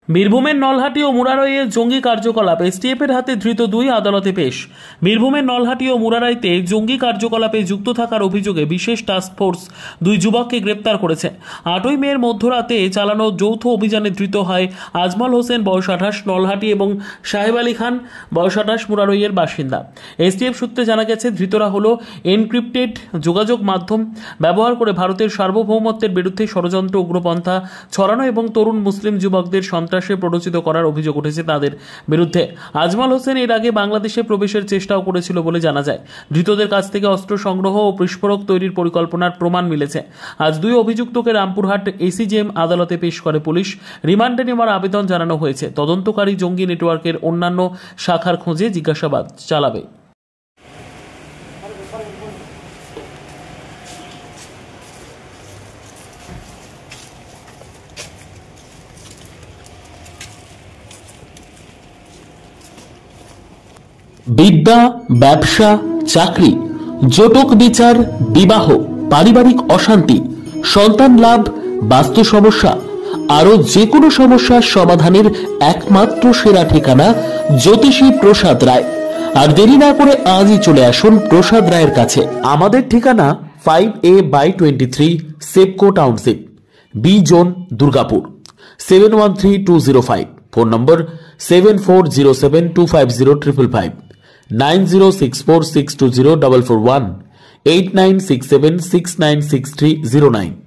বীরভূমের নলহাটি ও মুরারইয়ে জঙ্গি কার্যকলাপ, এসটিএফের হাতে ধৃত দুই আদালতে পেশ। বীরভূমের নলহাটি ও মুরারইতে জঙ্গি কার্যকলাপে যুক্ত থাকার অভিযোগে বিশেষ টাস্ক ফোর্স দুই যুবককে গ্রেপ্তার করেছে। 8ই মের মধ্যরাতে চালানো যৌথ অভিযানে ধৃত হয় আজমল হোসেন বয়স 28 নলহাটি এবং সাহেব আলী খান বয়স 28 মুরারইয়ের বাসিন্দা। এসটিএফ সূত্রে জানা গেছে, ধৃতরা হল এনক্রিপ্টেড যোগাযোগ মাধ্যম ব্যবহার করে ভারতের সার্বভৌমত্বের বিরুদ্ধে ষড়যন্ত্র, উগ্রপন্থা ছড়ানো এবং তরুণ মুসলিম যুবকদের সন্ত্রাসে প্ররোচিত করার অভিযোগ উঠেছে তাদের বিরুদ্ধে। আজমল হোসেন এর আগে বাংলাদেশে প্রবেশের চেষ্টাও করেছিল বলে জানা যায়। ধৃতদের কাছ থেকে অস্ত্র সংগ্রহ ও বিস্ফোরক তৈরির পরিকল্পনার প্রমাণ মিলেছে। আজ দুই অভিযুক্তকে রামপুরহাট এসিজেএম আদালতে পেশ করে পুলিশ। রিমান্ডে নেওয়ার আবেদন জানানো হয়েছে। তদন্তকারী জঙ্গি নেটওয়ার্কের অন্যান্য শাখার খোঁজে জিজ্ঞাসাবাদ চালাবে। বিদ্যা, ব্যবসা, চাকরি, জটক বিচার, বিবাহ, পারিবারিক অশান্তি, সন্তান লাভ, বাস্তু সমস্যা, আরো যে কোনো সমস্যার সমাধানের একমাত্র সেরা ঠিকানা জ্যোতিষী প্রসাদ রায়। আর দেরি না করে আজই চলে আসুন প্রসাদ রায়ের কাছে। আমাদের ঠিকানা 5A/23 Sepco township, B zone, Durgapur, 713205। Phone number 7407250555, 9064620441, 8967696309।